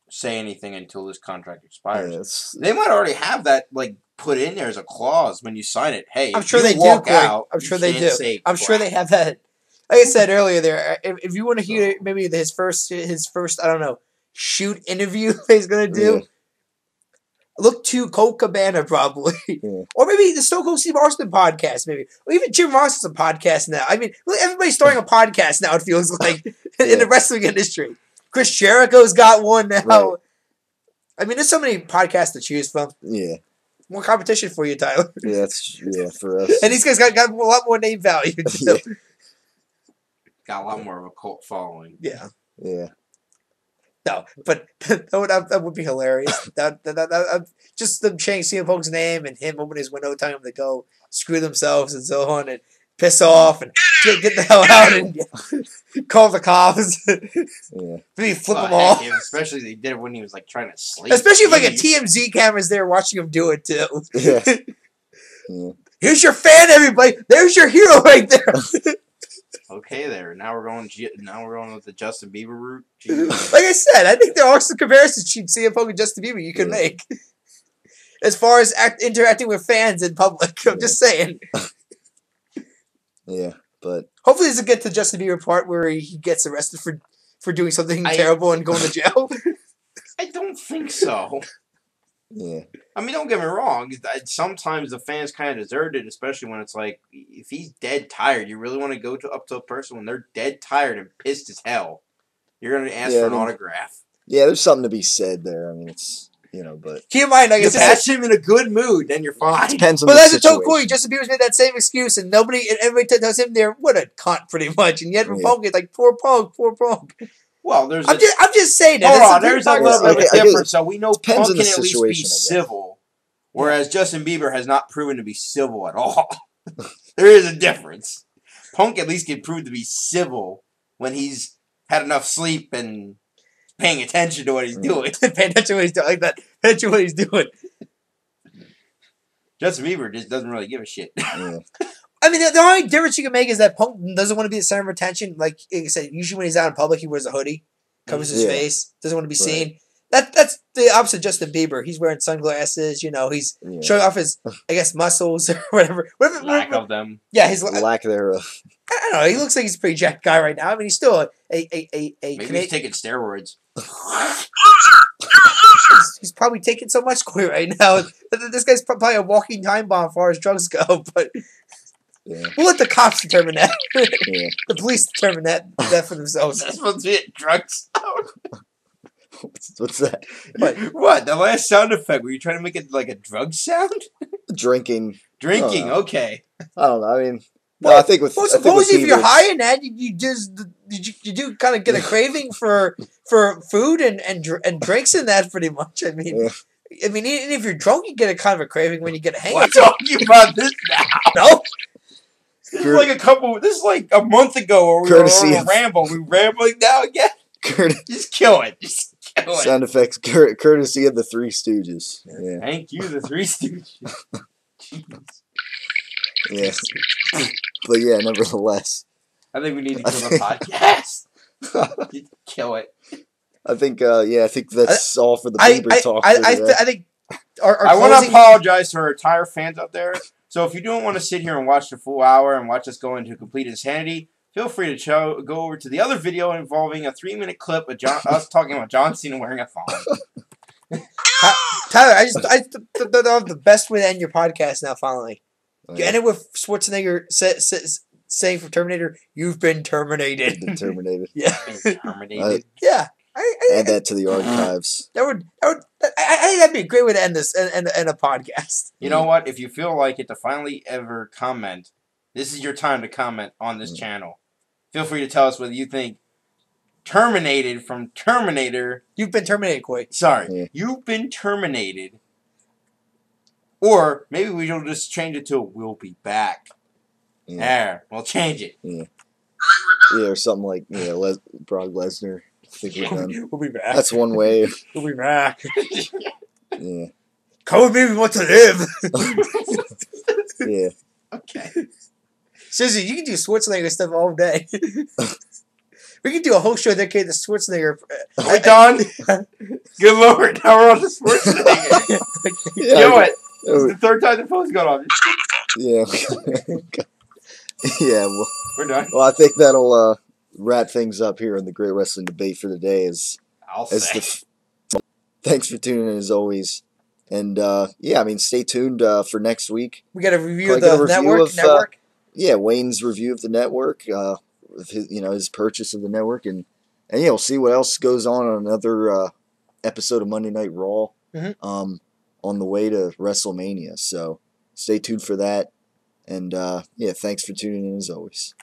say anything until this contract expires. They might already have that like put in there as a clause when you sign it. Hey, I'm sure they do. I'm sure they do. I'm sure they have that. Like I said earlier, there. If you want to hear maybe his first, I don't know, shoot interview he's gonna do, look to Colt Cabana probably, or maybe the Stone Cold Steve Austin podcast, maybe, or even Jim Ross is a podcast now. I mean, everybody's starting a podcast now. It feels like in the wrestling industry. Chris Jericho's got one now. Right. I mean, there's so many podcasts to choose from. Yeah. More competition for you, Tyler. Yeah, for us. And these guys got a lot more name value too. Got a lot more of a cult following. Yeah. Yeah. No, but that would be hilarious. That just them changing CM Punk's name and him opening his window, telling them to go screw themselves and so on, and piss off and get the hell out and call the cops. Maybe flip them off. Especially they did it when he was like trying to sleep. Especially if like a TMZ camera's there watching him do it too. Yeah. Here's your fan, everybody. There's your hero right there. Okay, there. Now we're going with the Justin Bieber route. Like I said, I think there are some comparisons between CM Punk and Justin Bieber you can make, as far as interacting with fans in public. I'm just saying. Yeah, but hopefully, this will get to the Justin Bieber part where he gets arrested for doing something terrible and going to jail. I don't think so. Yeah. I mean, don't get me wrong. Sometimes the fans kind of deserve it, especially when it's like, if he's dead tired, you really want to go up to a person when they're dead tired and pissed as hell. You're going to ask for an autograph. Yeah, there's something to be said there. I mean, it's, but... Keep in mind, like if that's him in a good mood, then you're fine. Depends on but the that's situation. a total cool. Justin Bieber's made that same excuse, and everybody tells him there, what a cunt, pretty much. And yet, Punk is like, poor Punk. Well, I'm just saying that. Hold on, there's a little bit of a difference. So we know Punk can at least be situation, civil, whereas Justin Bieber has not proven to be civil at all. There is a difference. Punk at least can prove to be civil when he's had enough sleep and paying attention to what he's doing. Paying attention to what he's doing, like that. Paying attention to what he's doing. Justin Bieber just doesn't really give a shit. Yeah. I mean, the only difference you can make is that Punk doesn't want to be the center of attention. Like I said, usually when he's out in public, he wears a hoodie, covers his face, doesn't want to be seen. That's the opposite of Justin Bieber. He's wearing sunglasses. He's showing off his, I guess, muscles or whatever. Lack of them. Yeah, his lack thereof. I don't know. He looks like he's a pretty jacked guy right now. I mean, he's still Maybe he's taking steroids. Loser! You're a loser! He's probably taking so much queer right now. This guy's probably a walking time bomb as far as drugs go, but... Yeah. We'll let the cops determine that. The police determine that for themselves. That's supposed to be a drug sound. What's that? What? The last sound effect? Were you trying to make it like a drug sound? Drinking. Okay. I don't know. I mean, I think with suppose if you're high in that, you do kind of get a craving for food and drinks in that pretty much. I mean. I mean, even if you're drunk, you get a kind of a craving when you get a hangover. We're talking about this now. No. This is like a month ago where we were on a ramble. We rambling now again? Just kill it. Sound effects courtesy of the Three Stooges. Yeah. Thank you, the Three Stooges. Jeez. Yes. But yeah, nevertheless. I think we need to kill the podcast. Just kill it. I think that's all for the Bieber talk. I think. I want to apologize to our entire fans out there. So if you don't want to sit here and watch the full hour and watch us go into complete insanity, feel free to go over to the other video involving a 3-minute clip of us talking about John Cena wearing a thong. Tyler, I thought the best way to end your podcast now. Finally, end it with Schwarzenegger saying from Terminator, "You've been terminated." Been terminated. Yeah. Been terminated. Yeah. Add that to the archives. I think that'd be a great way to end this and a podcast. You know what? If you feel like it to finally ever comment, this is your time to comment on this channel. Feel free to tell us whether you think terminated from Terminator. You've been terminated, Coy. Sorry. Yeah. You've been terminated. Or maybe we'll just change it to we'll be back. Yeah. There. We'll change it. Yeah. Yeah, or something like Brock Lesnar. I think we're done. We'll be back. That's one way. We'll be back. Yeah. Come with me if you want to live. Yeah. Okay. Seriously, you can do Schwarzenegger stuff all day. We can do a whole show dedicated to Schwarzenegger. Are we done? Good Lord. Now we're on to Schwarzenegger. Do it. This is the third time the phone's gone off. Yeah. Yeah. Well, We're done. Well, I think that'll wrap things up here on the Great Wrestling Debate for today. Thanks for tuning in as always. And stay tuned for next week. We got a review of the network. Yeah, Wayne's review of the network, with his purchase of the network, and we'll see what else goes on another episode of Monday Night Raw. Mm-hmm. On the way to WrestleMania. So stay tuned for that. And thanks for tuning in as always.